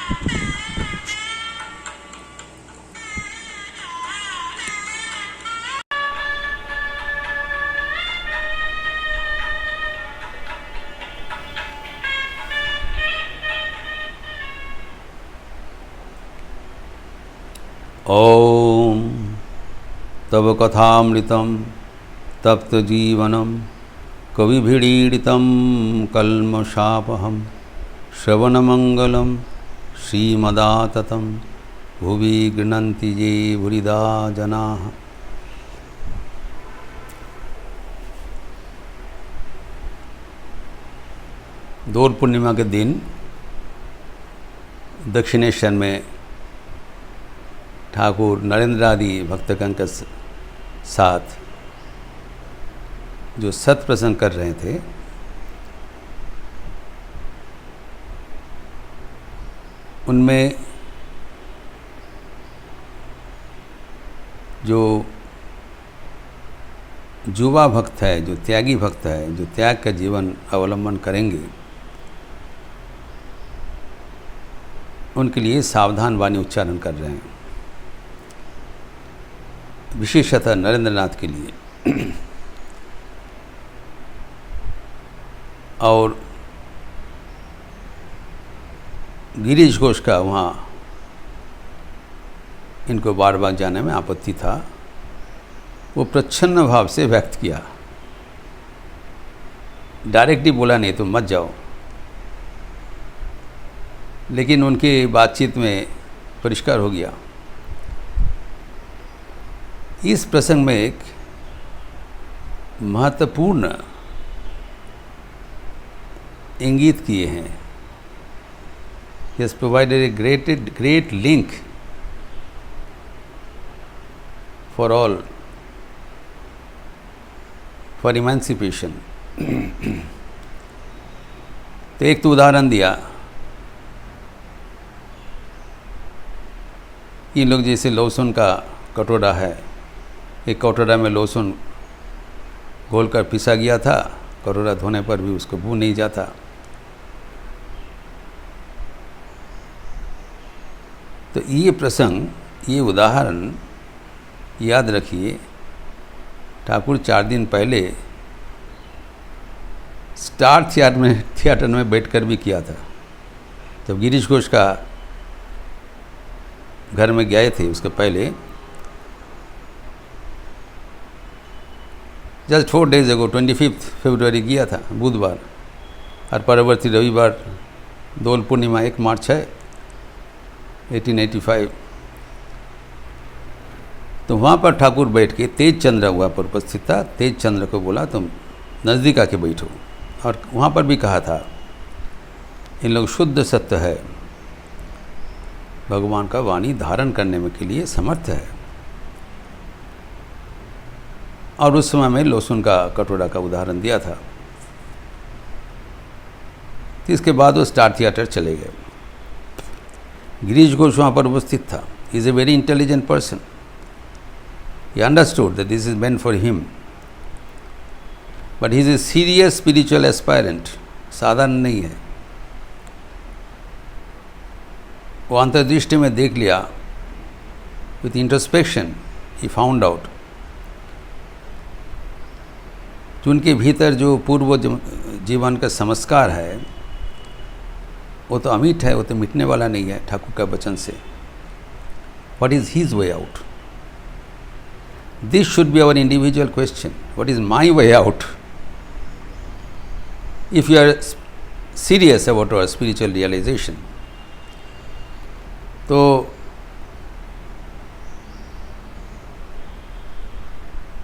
ओम तव कथामृतं तप्तजीवनं कविभिरीडितं कल्मषापहं श्रवणमंगलं श्रीमदाततं भुवि गृह्णन्ति ये भूरिदा जनाः। दौल पूर्णिमा के दिन दक्षिणेश्वर में ठाकुर नरेंद्र आदि भक्तगण के साथ जो सत्प्रसंग कर रहे थे, उनमें जो युवा भक्त है, जो त्यागी भक्त है, जो त्याग का जीवन अवलंबन करेंगे, उनके लिए सावधान वाणी उच्चारण कर रहे हैं, विशेषतः नरेंद्रनाथ के लिए। और गिरीश घोष का वहाँ इनको बार बार जाने में आपत्ति था, वो प्रच्छन्न भाव से व्यक्त किया, डायरेक्टली बोला नहीं तुम मत जाओ, लेकिन उनकी बातचीत में परिष्कार हो गया। इस प्रसंग में एक महत्वपूर्ण इंगित किए हैं। He has provided a great link for all, for emancipation। तो एक तो उदाहरण दिया कि लोग जैसे लहसुन का कटोरा है, एक कटोरा में लहसुन घोलकर पिसा गया था, कटोरा धोने पर भी उसको भू नहीं जाता। तो ये प्रसंग, ये उदाहरण याद रखिए, ठाकुर 4 दिन पहले स्टार थिएटर में बैठकर भी किया था। जब गिरीश घोष का घर में गए थे, उसके पहले जस्ट 4 days ago 25 फरवरी किया था, बुधवार, और परवर्ती रविवार दौल पूर्णिमा 1 मार्च है 1885। तो वहाँ पर ठाकुर बैठ के तेज चंद्र वहाँ पर उपस्थित था। तेज चंद्र को बोला तुम नज़दीक आके बैठो, और वहाँ पर भी कहा था इन लोग शुद्ध सत्य है, भगवान का वाणी धारण करने में के लिए समर्थ है। और उस समय में लहसुन का कटोरा का उदाहरण दिया था। तो इसके बाद वो स्टार थिएटर चले गए। गिरीश घोष वहाँ पर उपस्थित था। He is a very intelligent person. He understood that this is meant for him, but he is a serious spiritual aspirant. साधारण नहीं है। वो अंतर्दृष्टि में देख लिया, with introspection he found out कि उनके भीतर जो पूर्व जीवन का संस्कार है वो तो अमिट है, वो तो मिटने वाला नहीं है ठाकुर का वचन से। What is his way out? This should be our individual question. What is my way out? If you are serious about our spiritual realisation. तो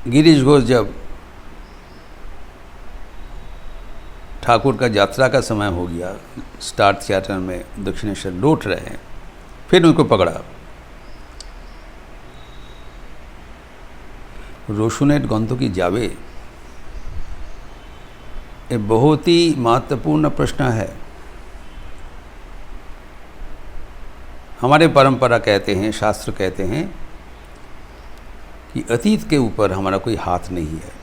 गिरीश घोष जब ठाकुर का यात्रा का समय हो गया, स्टार थिएटर में दक्षिणेश्वर लौट रहे हैं, फिर उनको पकड़ा। रोशुनेट गंतु की जावे, ये बहुत ही महत्वपूर्ण प्रश्न है। हमारे परंपरा कहते हैं, शास्त्र कहते हैं कि अतीत के ऊपर हमारा कोई हाथ नहीं है।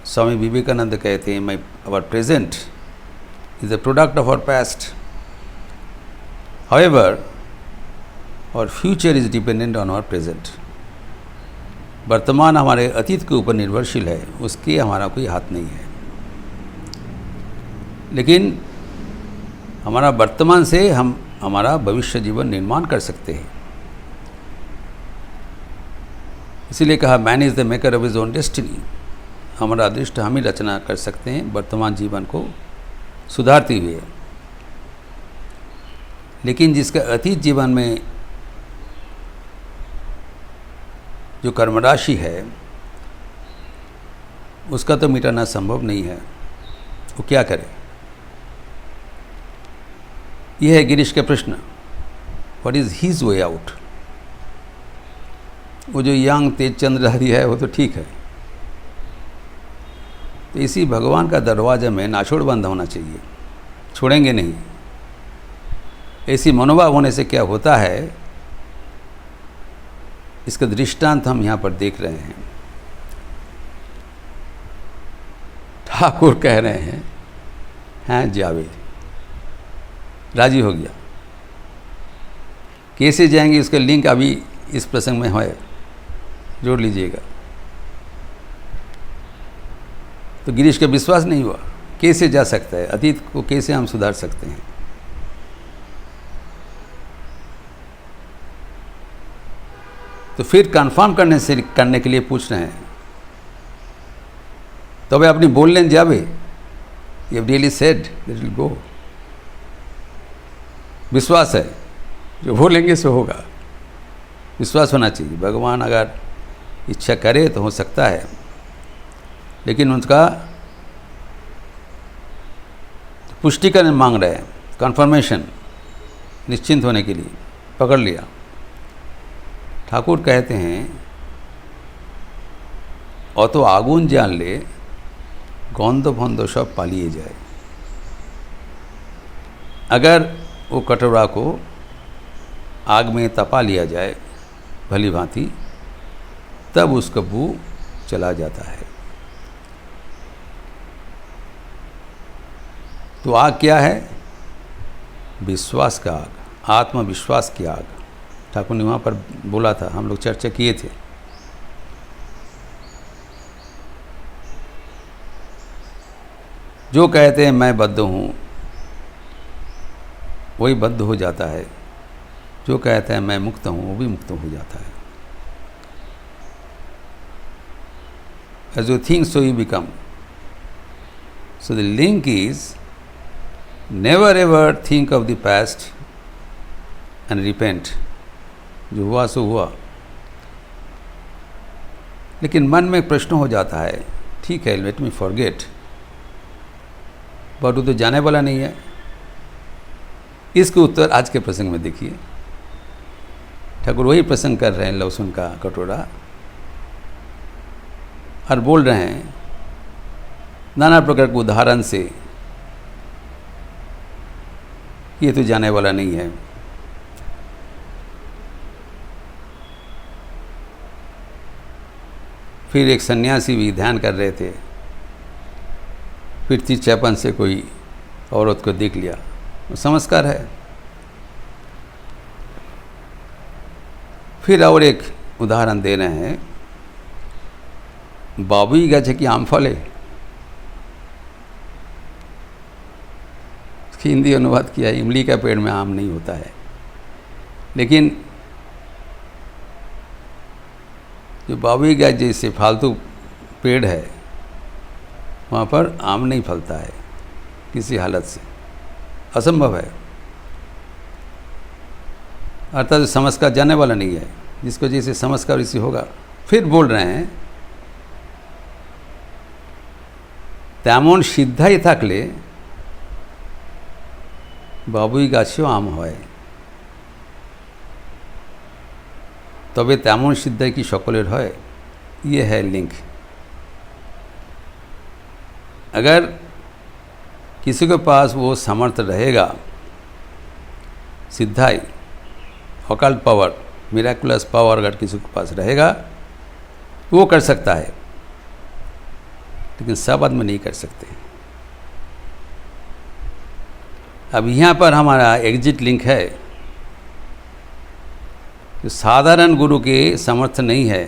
स्वामी विवेकानंद कहते हैं, my our present is a product of our past. However, our future is dependent on our present. वर्तमान हमारे अतीत के ऊपर निर्भरशील है, उसके हमारा कोई हाथ नहीं है। लेकिन हमारा वर्तमान से हम हमारा भविष्य जीवन निर्माण कर सकते हैं। इसीलिए कहा man is the maker of his own destiny. हमारा अदृष्ट हम ही रचना कर सकते हैं वर्तमान जीवन को सुधारते हुए। लेकिन जिसका अतीत जीवन में जो कर्मराशि है उसका तो मिटाना संभव नहीं है, वो क्या करे? यह है गिरीश का प्रश्न, what is his way out. वो जो यंग तेज चंद्रधारी है वो तो ठीक है, तो इसी भगवान का दरवाजा में नाछोड़ बंद होना चाहिए, छोड़ेंगे नहीं। ऐसी मनोभाव होने से क्या होता है, इसका दृष्टांत हम यहाँ पर देख रहे हैं। ठाकुर कह रहे हैं जावे, राजी हो गया। कैसे जाएंगे उसका लिंक अभी इस प्रसंग में है, जोड़ लीजिएगा। तो गिरीश का विश्वास नहीं हुआ, कैसे जा सकता है, अतीत को कैसे हम सुधार सकते हैं। तो फिर कंफर्म करने के लिए पूछ रहे हैं, तो भाई अपनी बोल लें जावे, you really said that will go. विश्वास है, जो बोलेंगे सो होगा, विश्वास होना चाहिए। भगवान अगर इच्छा करे तो हो सकता है, लेकिन उनका पुष्टिकरण मांग रहे हैं, कंफर्मेशन, निश्चिंत होने के लिए। पकड़ लिया। ठाकुर कहते हैं অত আগুন জ্বাললে गंध फंद सब पालिए जाए। अगर वो कटोरा को आग में तपा लिया जाए भली भांति, तब उसका बू चला जाता है। तो आग क्या है? विश्वास का आग, आत्मविश्वास की आग। ठाकुर ने वहाँ पर बोला था, हम लोग चर्चा किए थे। जो कहते हैं मैं बद्ध हूँ वही बद्ध हो जाता है, जो कहता है मैं मुक्त हूँ वो भी मुक्त हो जाता है। As you think so you become. So the link is never ever think of the past and repent. जो हुआ सो हुआ। लेकिन मन में प्रश्न हो जाता है, ठीक है लेट मी फॉरगेट, पर वो तो जाने वाला नहीं है। इसके उत्तर आज के प्रसंग में देखिए। ठाकुर वही प्रसंग कर रहे हैं, लहसुन का कटोरा, और बोल रहे हैं नाना प्रकार के उदाहरण से, ये तो जाने वाला नहीं है। फिर एक सन्यासी भी ध्यान कर रहे थे, फिर तिरछापन से कोई औरत को देख लिया, वो संस्कार है। फिर और एक उदाहरण दे रहे हैं, बाबुई गाछ की आम फले। हिंदी अनुवाद किया, इमली का पेड़ में आम नहीं होता है, लेकिन जो बाबुई गाछ जैसे फालतू पेड़ है वहाँ पर आम नहीं फलता है किसी हालत से, असंभव है। अर्थात संस्कार जाने वाला नहीं है, जिसको जैसे संस्कार वैसे होगा। फिर बोल रहे हैं তেমন সিদ্ধাই থাকলে বাবুই গাছেও আম হয়, তবে তেমন সিদ্ধাই কি সকলের হয়? ये है लिंक। अगर किसी के पास वो सामर्थ्य रहेगा, सिद्धाई, ऑकल्ट पावर, मिराकुलस पावर अगर किसी के पास रहेगा वो कर सकता है, लेकिन सब आदमी नहीं कर सकते। अब यहाँ पर हमारा एग्जिट लिंक है कि साधारण गुरु के समर्थ नहीं है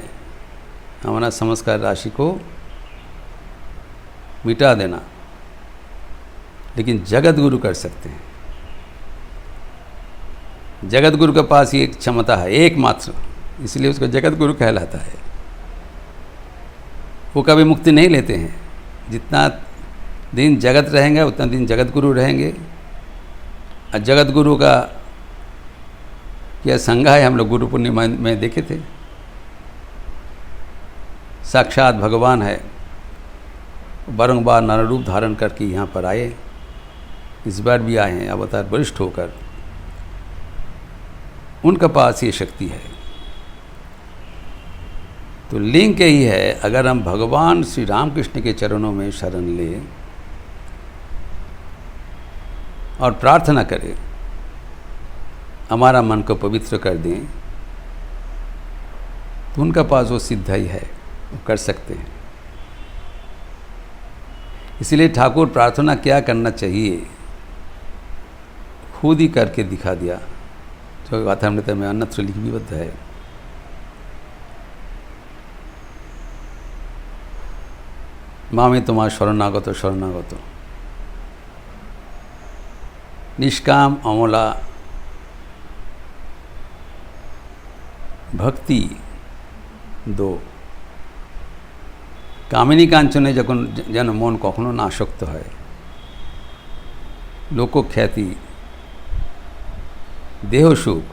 हमारा संस्कार राशि को मिटा देना, लेकिन जगत गुरु कर सकते हैं। जगत गुरु के पास ये एक क्षमता है एकमात्र, इसलिए उसको जगत गुरु कहलाता है। वो कभी मुक्ति नहीं लेते हैं, जितना दिन जगत रहेंगे उतना दिन जगत गुरु रहेंगे। और जगत गुरु का क्या संज्ञा है, हम लोग गुरु पूर्णिमा में देखे थे। साक्षात भगवान है, बारंबार नर रूप धारण करके यहाँ पर आए, इस बार भी आए हैं अवतार वरिष्ठ होकर। उनके पास ये शक्ति है। तो लिंक यही है, अगर हम भगवान श्री रामकृष्ण के चरणों में शरण लें और प्रार्थना करें, हमारा मन को पवित्र कर दें, तो उनका पास वो सिद्धाई है, वो कर सकते हैं। इसलिए ठाकुर प्रार्थना क्या करना चाहिए खुद ही करके दिखा दिया, जो गाथामृत में अन्यत्र लिपिबद्ध है। मामे तुम्हार शरणागत शरणागत, निष्काम अमला भक्ति दो। কামিনী কাঞ্চনে যখন যেন মন কখনো না আসক্ত হয়, লোকখ্যাতি, দেহ সুখ,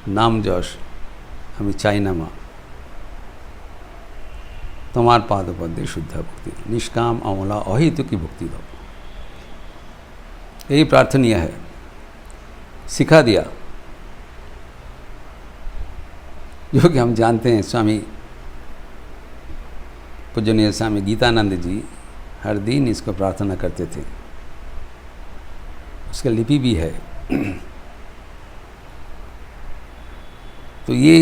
নাম যশ আমি চাই না মা, তোমার पादपद्मे शुद्धा भक्ति, निष्काम अमला अहितु की भक्ति दो। यही प्रार्थनीय है, सिखा दिया। जो कि हम जानते हैं, स्वामी पूजनीय स्वामी गीतानंद जी हर दिन इसको प्रार्थना करते थे, उसका लिपि भी है। तो ये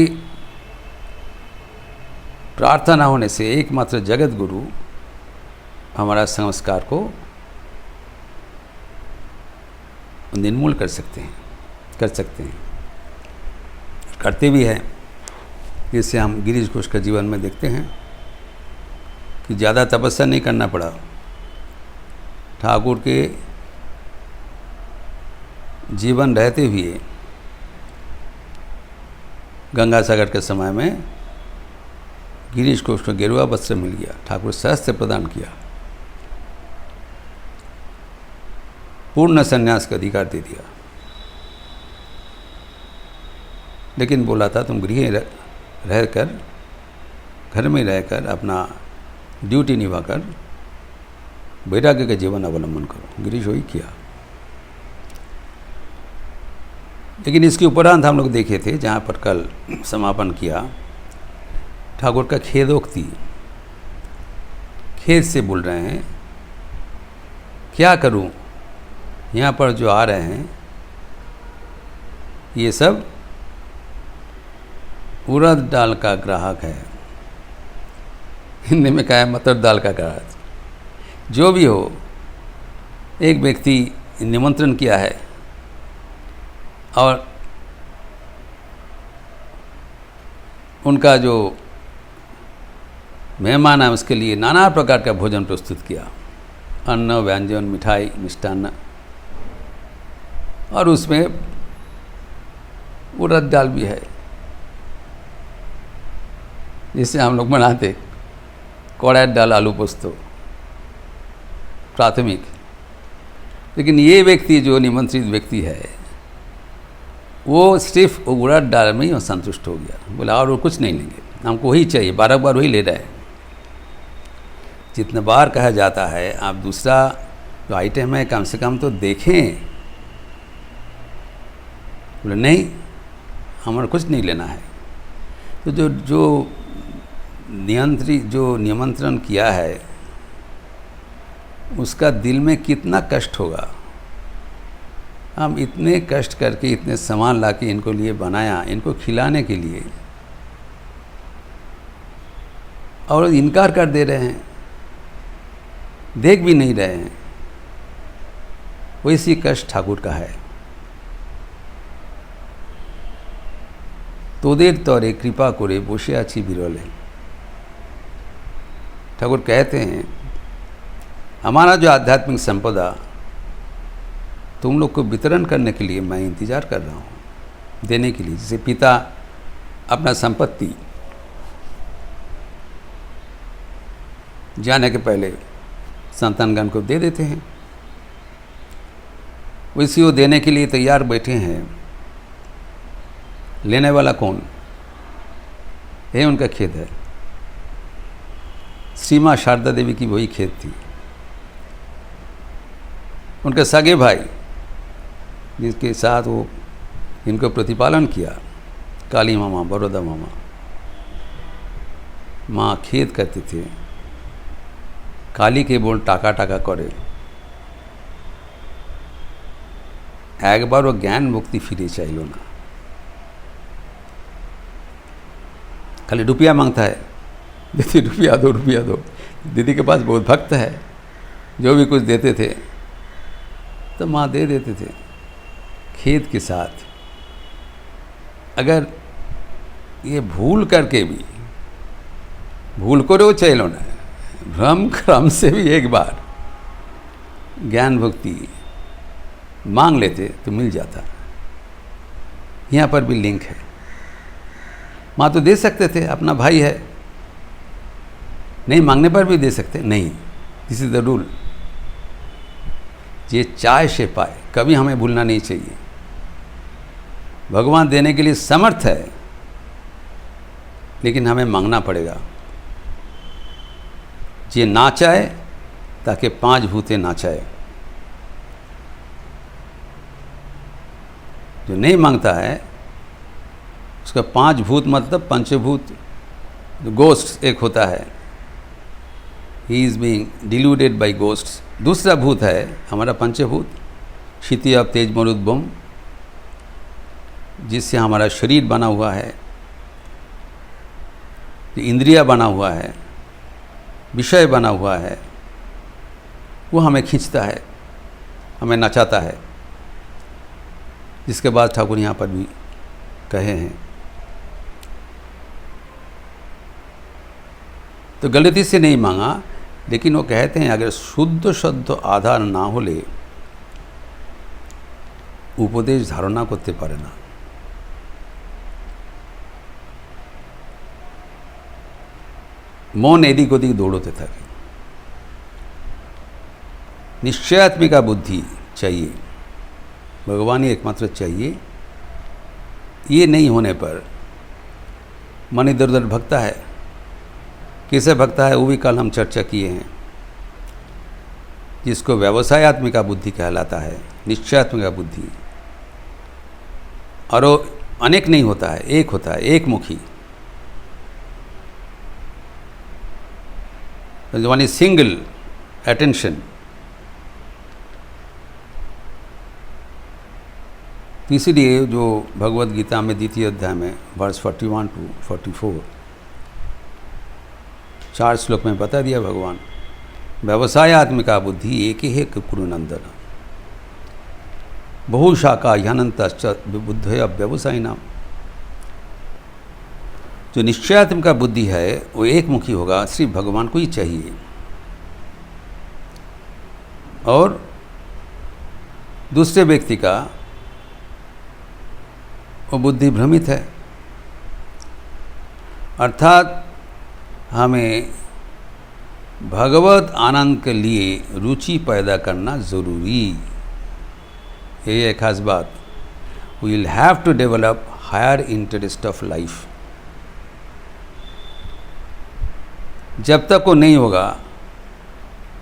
प्रार्थना होने से एकमात्र जगत गुरु हमारा संस्कार को निर्मूल कर सकते हैं, करते भी हैं। जिससे हम गिरीश घोष का जीवन में देखते हैं कि ज़्यादा तपस्या नहीं करना पड़ा। ठाकुर के जीवन रहते हुए गंगा सागर के समय में गिरीश घोष को गेरुआ वस्त्र मिल गया, ठाकुर सहस्त्र प्रदान किया, पूर्ण संन्यास का अधिकार दे दिया। लेकिन बोला था तुम गृह रहकर, घर में रहकर अपना ड्यूटी निभाकर वैराग्य का जीवन अवलंबन करो। गिरीश वही किया। लेकिन इसके उपरांत हम लोग देखे थे, जहाँ पर कल समापन किया, ठाकुर का खेदोक्ति, खेद से बोल रहे हैं, क्या करूं, यहाँ पर जो आ रहे हैं ये सब उड़द दाल का ग्राहक है। हिंदी में कहा है मटर दाल का ग्राहक। जो भी हो, एक व्यक्ति निमंत्रण किया है और उनका जो मेहमान है उसके लिए नाना प्रकार का भोजन प्रस्तुत किया, अन्न, व्यंजन, मिठाई, मिष्टान्न, और उसमें उड़द दाल भी है, जिससे हम लोग बनाते कौड़ा दाल, आलू पोस्तो प्राथमिक। लेकिन ये व्यक्ति जो निमंत्रित व्यक्ति है, वो सिर्फ उड़द दाल में ही संतुष्ट हो गया। बोला और वो कुछ नहीं लेंगे, हमको वही चाहिए, बार बार वही ले रहे हैं। जितने बार कहा जाता है आप दूसरा जो आइटम है कम से कम तो देखें। बोले नहीं, हमारा कुछ नहीं लेना है। तो जो निमंत्रण किया है उसका दिल में कितना कष्ट होगा। हम इतने कष्ट करके इतने सामान लाके इनको लिए बनाया, इनको खिलाने के लिए, और इनकार कर दे रहे हैं, देख भी नहीं रहे हैं। वैसी कष्ट ठाकुर का है। তোদের তরে কৃপা করে বসে আছি বিরলে। ठाकुर कहते हैं हमारा जो आध्यात्मिक संपदा तुम लोग को वितरण करने के लिए मैं इंतज़ार कर रहा हूँ, देने के लिए। जैसे पिता अपना संपत्ति जाने के पहले संतानगण को दे देते हैं, वैसे वो देने के लिए तैयार बैठे हैं। लेने वाला कौन है? उनका खेत है। श्री माँ शारदा देवी की वही खेत थी। उनके सगे भाई जिसके साथ वो इनको प्रतिपालन किया, काली मामा, बड़ौदा मामा, माँ खेत करते थे। काली के बोल टाका टाका करे, एक बार वो ज्ञान मुक्ति फिरे चाहिए ना, खाली रुपया मांगता है, दीदी रुपया दो, रुपया दो। दीदी के पास बहुत भक्त है, जो भी कुछ देते थे तो माँ दे देते थे। खेत के साथ अगर ये भूल करके भी, भूल को रो चलो ना, भ्रम क्रम से भी एक बार ज्ञान भक्ति मांग लेते तो मिल जाता। यहाँ पर भी लिंक है। माँ तो दे सकते थे, अपना भाई है, नहीं मांगने पर भी दे सकते, नहीं, दिस इज द रूल। ये चाय से पाए, कभी हमें भूलना नहीं चाहिए। भगवान देने के लिए समर्थ है, लेकिन हमें मांगना पड़ेगा। ये नाचाए ताकि पांच भूते नाचाए। जो नहीं मांगता है उसका पांच भूत मतलब पंचभूत, गोस्ट एक होता है, he is being deluded by ghosts. दूसरा भूत है हमारा पंचभूत, क्षिति आप तेज मरुद बम, जिससे हमारा शरीर बना हुआ है, इंद्रिया बना हुआ है, विषय बना हुआ है, वो हमें खींचता है, हमें नचाता है। जिसके बाद ठाकुर यहाँ पर भी कहे हैं। तो गलती से नहीं मांगा, लेकिन वो कहते हैं अगर शुद्ध शुद्ध आधार ना होले उपदेश धारणा करते पारे ना। मन एदिक ओदिक दौड़ते থাকে। निश्चयात्मिका बुद्धि चाहिए, भगवान ही एकमात्र चाहिए। ये नहीं होने पर मन इधर उधर भगता है। किसे भगता है वो भी कल हम चर्चा किए हैं, जिसको व्यवसायत्मिका बुद्धि कहलाता है, निश्चयात्मिका बुद्धि। और वो अनेक नहीं होता है, एक होता है, एक मुखी। One is single attention. इसीलिए जो भगवत गीता में द्वितीय अध्याय में वर्ष 41 to 44 4 श्लोक में बता दिया भगवान, व्यवसायत्मिका बुद्धि एक ही कुरुनंदन बहुशाखा ह्यानंत बुद्धय व्यवसायी नाम। जो निश्चयात्मिका बुद्धि है वो एक मुखी होगा, सिर्फ भगवान को ही चाहिए। और दूसरे व्यक्ति का वो बुद्धि भ्रमित है, अर्थात हमें भगवत आनंद के लिए रुचि पैदा करना ज़रूरी। ये एक खास बात। We will have to develop higher interest of life. जब तक वो नहीं होगा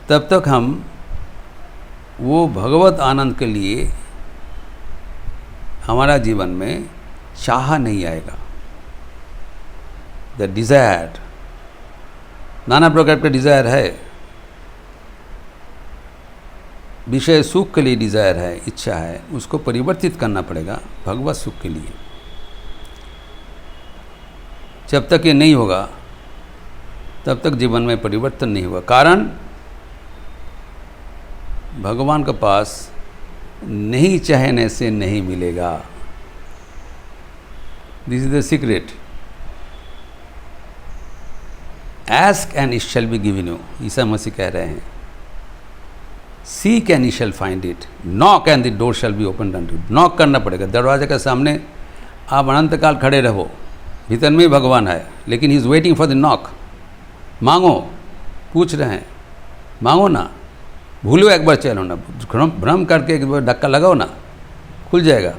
तब तक हम वो भगवत आनंद के लिए हमारा जीवन में चाह नहीं आएगा। द डिज़ायर, नाना प्रकार का डिज़ायर है। विषय सुख के लिए डिज़ायर है, इच्छा है, उसको परिवर्तित करना पड़ेगा भगवत सुख के लिए। जब तक ये नहीं होगा तब तक जीवन में परिवर्तन नहीं हुआ। कारण भगवान के पास नहीं चाहने से नहीं मिलेगा। This is the secret. Ask and it shall be given you, Isa Masih कह रहे हैं। Seek and you shall find it, knock and the door shall be opened unto you। Knock करना पड़ेगा, दरवाजे के सामने आप अनंत काल खड़े रहो, भीतर में भगवान है, लेकिन he is waiting for the knock. मांगो, पूछ रहे हैं, मांगो ना, भूलो एक बार, चलो ना, भ्रम करके एक बार धक्का लगाओ ना, खुल जाएगा।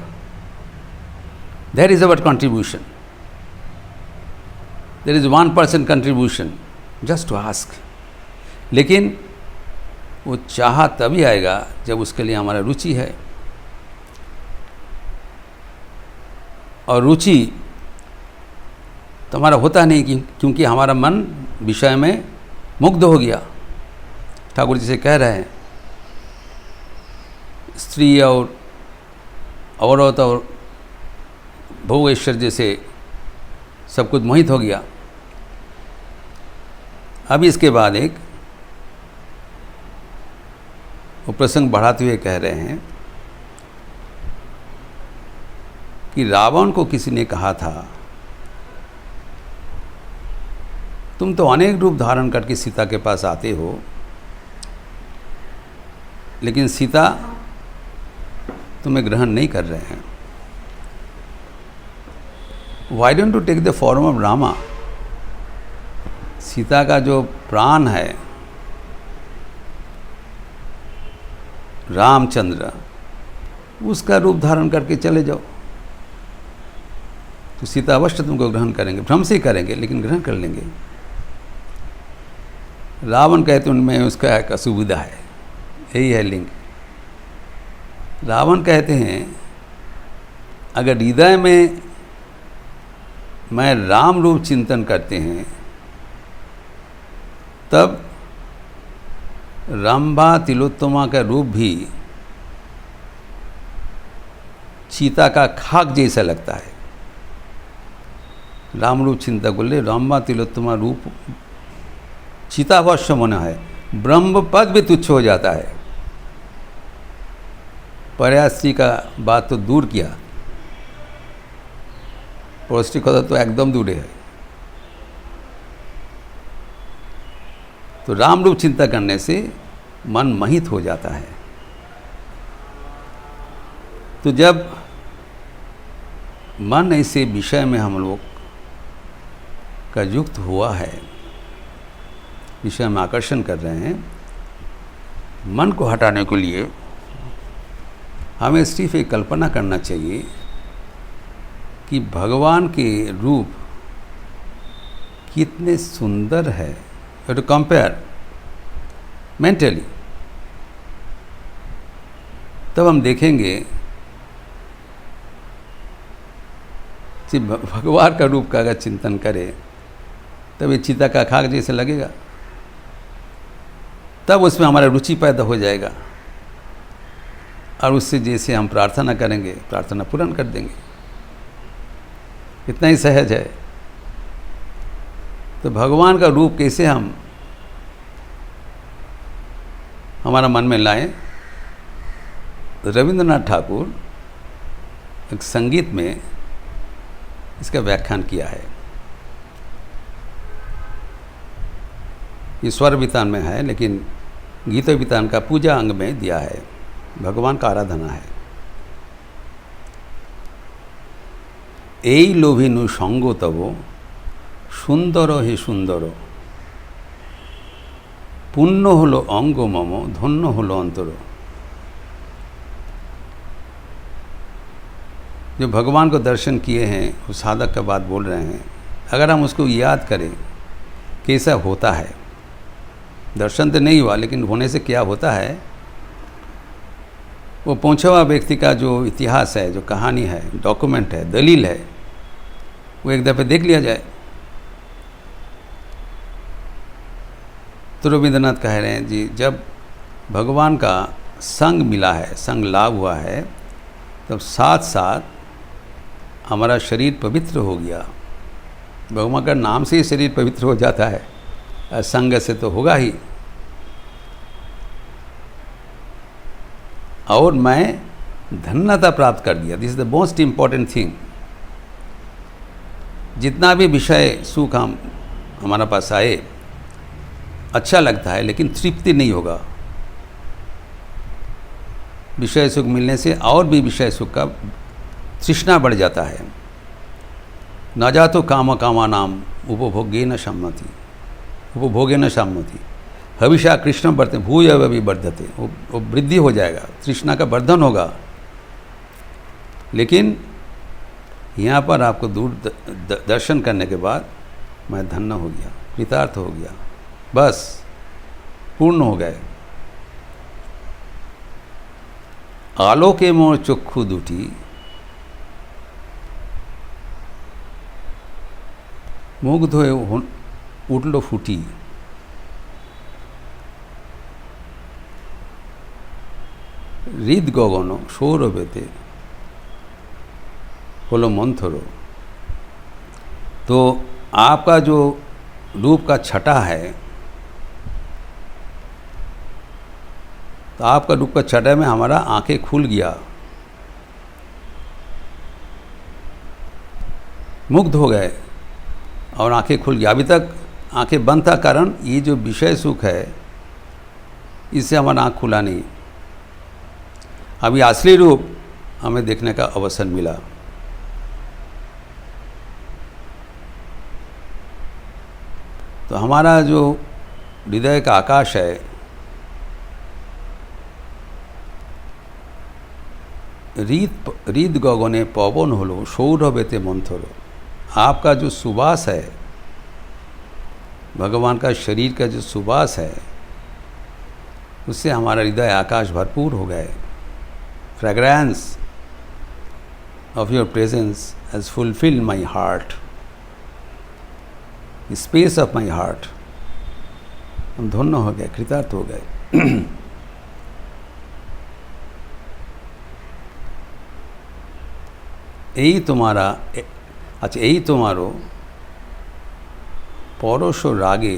That is our contribution. There is 1% contribution, just to ask. लेकिन वो चाह तभी आएगा जब उसके लिए हमारा रुचि है, और रुचि तो हमारा होता नहीं, क्योंकि हमारा मन विषय में मुग्ध हो गया। ठाकुर जी से कह रहे हैं, स्त्री और औरत और भोग ऐश्वर्य से सब कुछ मोहित हो गया। अब इसके बाद एक वो प्रसंग बढ़ाते हुए कह रहे हैं कि रावण को किसी ने कहा था, तुम तो अनेक रूप धारण करके सीता के पास आते हो, लेकिन सीता तुम्हें ग्रहण नहीं कर रहे हैं। Why don't you take the form of Rama? Sita का जो प्राण है रामचंद्र, उसका रूप धारण करके चले जाओ, तो सीता अवश्य तुमको ग्रहण करेंगे। भ्रम से ही करेंगे, लेकिन ग्रहण कर लेंगे। रावण कहते उनमें उसका एक असुविधा है, यही है लिंक। रावण कहते हैं, अगर हृदय में मैं राम रूप चिंतन करते हैं, तब रंभा तिलोत्तमा का रूप भी चीता का खाक जैसा लगता है। राम रूप चिंतक बोले, रंभा तिलोत्तमा रूप चीता अवश्य होना है, ब्रह्म पद भी तुच्छ हो जाता है। पर्यासी का बात तो दूर किया, पौष्टिक होता तो एकदम दूर है। तो राम रूप चिंता करने से मन मोहित हो जाता है। तो जब मन ऐसे विषय में हम लोग का युक्त हुआ है, विषय में आकर्षण कर रहे हैं, मन को हटाने के लिए हमें सिर्फ एक कल्पना करना चाहिए कि भगवान के रूप कितने सुंदर है। टू कंपेयर मेंटली, तब हम देखेंगे कि भगवान का रूप का अगर चिंतन करें, तब ये चीता का खाक जैसे लगेगा, तब उसमें हमारा रुचि पैदा हो जाएगा, और उससे जैसे हम प्रार्थना करेंगे, प्रार्थना पूर्ण कर देंगे। इतना ही सहज है। तो भगवान का रूप कैसे हम हमारा मन में लाएं? रविंद्रनाथ ठाकुर एक संगीत में इसका व्याख्यान किया है। ये स्वर वितान में है, लेकिन गीत वितान का पूजा अंग में दिया है। भगवान का आराधना है। এই লোভিনু সঙ্গ তব সুন্দর হে সুন্দর, পুণ্য হলো অঙ্গ মম, ধন্য হলো অন্তর। जो भगवान को दर्शन किए हैं, उस साधक का बात बोल रहे हैं। अगर हम उसको याद करें कैसा होता है, दर्शन तो नहीं हुआ, लेकिन होने से क्या होता है, वो पहुँचा हुआ व्यक्ति का जो इतिहास है, जो कहानी है, डॉक्यूमेंट है, दलील है, वो एक दफ़े देख लिया जाए। तो रविंद्रनाथ कह रहे हैं जी, जब भगवान का संग मिला है, संग लाभ हुआ है, तब साथ साथ हमारा शरीर पवित्र हो गया। भगवान का नाम से ही शरीर पवित्र हो जाता है, संग से तो होगा ही। और मैं धन्यता प्राप्त कर दिया। This is the most important thing. जितना भी विषय सुख हमारा पास आए अच्छा लगता है, लेकिन तृप्ति नहीं होगा। विषय सुख मिलने से और भी विषय सुख का तृष्णा बढ़ जाता है। न जातो काम कामा नाम उपभोगे न सम्मति, उपभोगे न सम्मति, हविषा कृष्ण वर्ते भूय भी वर्धते, वो वृद्धि हो जाएगा, तृष्णा का वर्धन होगा। लेकिन यहाँ पर आपको दूर दर्शन करने के बाद मैं धन्य हो गया, कृतार्थ हो गया, बस पूर्ण हो गए। आलोके मोर चक्षु दुटी, मुग्ध होए उठलो फूटी। হৃদ গগন সৌরভেতে হলো मंथरो। तो आपका जो रूप का छटा है, तो आपका रूप का छटा में हमारा आंखें खुल गया, मुग्ध हो गए और आंखें खुल गया। अभी तक आंखें बंद था, कारण ये जो विषय सुख है इससे हमारा आँख खुला नहीं। अभी असली रूप हमें देखने का अवसर मिला। तो हमारा जो हृदय का आकाश है, रीत गगने पवन होलो सौरभेते मंथरो। आपका जो सुवास है, भगवान का शरीर का जो सुवास है, उससे हमारा हृदय आकाश भरपूर हो गए। Fragrance of your presence has fulfilled my heart, the space of my heart। हम धन्य हो गए, कृतार्थ हो गए। यही तुम्हारा, अच्छा यही तुम्हारो पौरुष रागे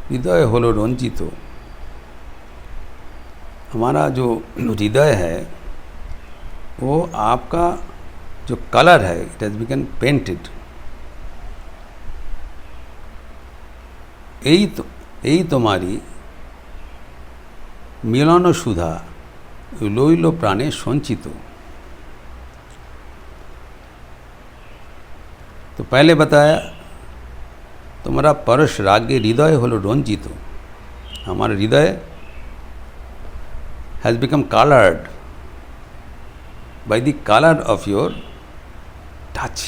हृदय होलो रंजित। हमारा जो हृदय है वो आपका जो कलर है, इट हैज़ बिकम पेंटेड। यही तुम्हारी मिलन सुधा लैलो प्राणे संचित। तो पहले बताया तुम्हारा परश रागे हृदय होलो रंजित। हमारा हृदय has become colored by the color of your touch।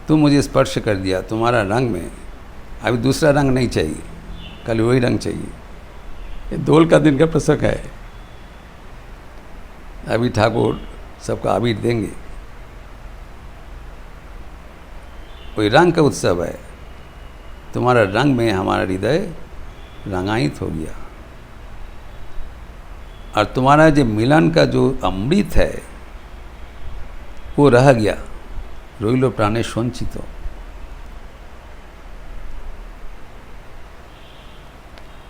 तुम मुझे स्पर्श कर दिया, तुम्हारा रंग में अभी दूसरा रंग नहीं चाहिए, कल वही रंग चाहिए। ये दोल का दिन का प्रसंग है। अभी ठाकुर सबका आबिर देंगे, कोई रंग का उत्सव है। तुम्हारा रंग में हमारा हृदय रंगायित हो गया, और तुम्हारा जो मिलन का जो अमृत है वो रह गया। रोइलो प्राणे संचित।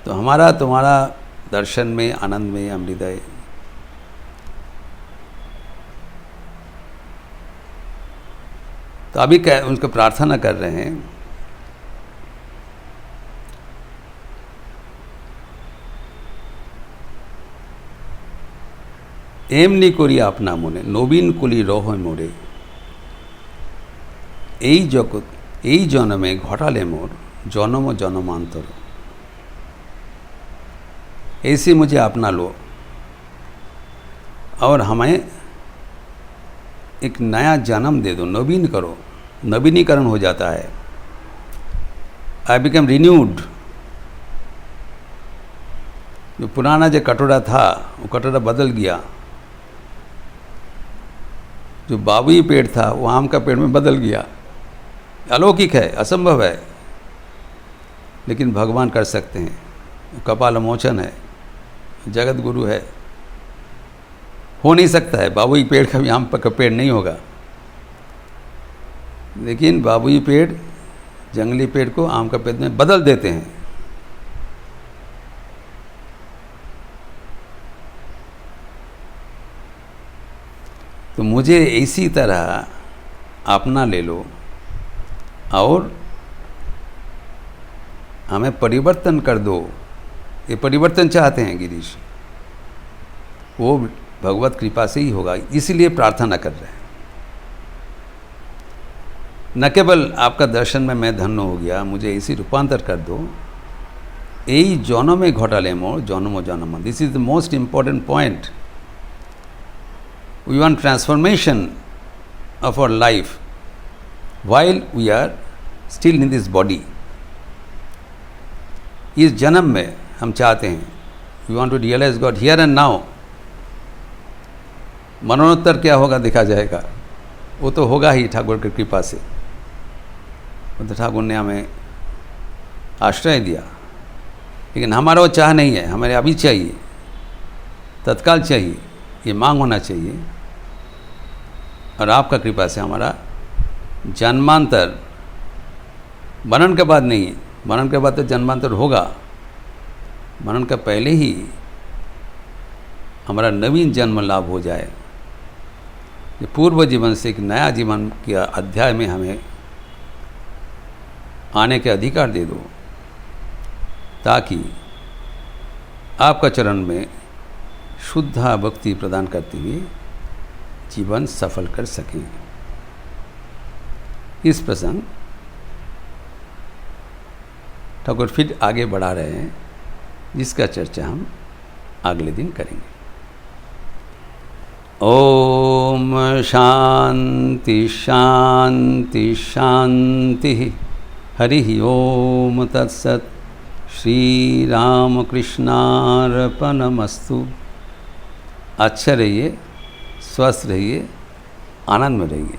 तो हमारा तुम्हारा दर्शन में, आनंद में हम हृदय। तो अभी उनको प्रार्थना कर रहे हैं, एमनी करी अपना मने नवीन कली रह मोरे। এই জগৎ এই জন্মে ঘটালে मोर जन्म जन्मांतर। ऐसे मुझे अपना लो और हमें एक नया जन्म दे दो, नवीन करो। नवीनीकरण हो जाता है। I become renewed. जो पुराना जो कटोरा था वो कटोरा बदल गया। जो बाबुई पेड़ था वो आम का पेड़ में बदल गया। अलौकिक है, असंभव है, लेकिन भगवान कर सकते हैं। कपाल मोचन है, जगत गुरु है। हो नहीं सकता है, बाबुई पेड़ का भी आम का पेड़ नहीं होगा, लेकिन बाबुई पेड़ जंगली पेड़ को आम का पेड़ में बदल देते हैं। तो मुझे इसी तरह अपना ले लो और हमें परिवर्तन कर दो। ये परिवर्तन चाहते हैं गिरीश, वो भगवत कृपा से ही होगा, इसीलिए प्रार्थना कर रहे हैं। न केवल आपका दर्शन में मैं धन्य हो गया, मुझे इसी रूपांतर कर दो। यही जन्मे घटाले मोर जन्म जन्म, this is the most important point. We want transformation of our life while we are still in this body. इस जन्म में हम चाहते हैं, we want to realize God here and now. मरणोत्तर क्या होगा देखा जाएगा, वो तो होगा ही ठाकुर की कृपा से। वो तो ठाकुर ने हमें आश्रय दिया, लेकिन हमारा वो चाह नहीं है, हमारे अभी चाहिए, तत्काल चाहिए, ये मांग होना चाहिए। और आपका कृपा से हमारा जन्मांतर, मरण के बाद नहीं, मरण के बाद तो जन्मांतर होगा, मरण के पहले ही हमारा नवीन जन्म लाभ हो जाए। ये पूर्व जीवन से एक नया जीवन के अध्याय में हमें आने के अधिकार दे दो, ताकि आपका चरण में शुद्ध भक्ति प्रदान करते हुए जीवन सफल कर सकें। इस प्रसंग ठाकुर फिर आगे बढ़ा रहे हैं, जिसका चर्चा हम अगले दिन करेंगे। ओम शांति शांति शांति। हरि ओम तत्सत। श्री राम कृष्णार्पणमस्तु। अच्छे रहिए, स्वस्थ रहिए, आनंद में रहिए।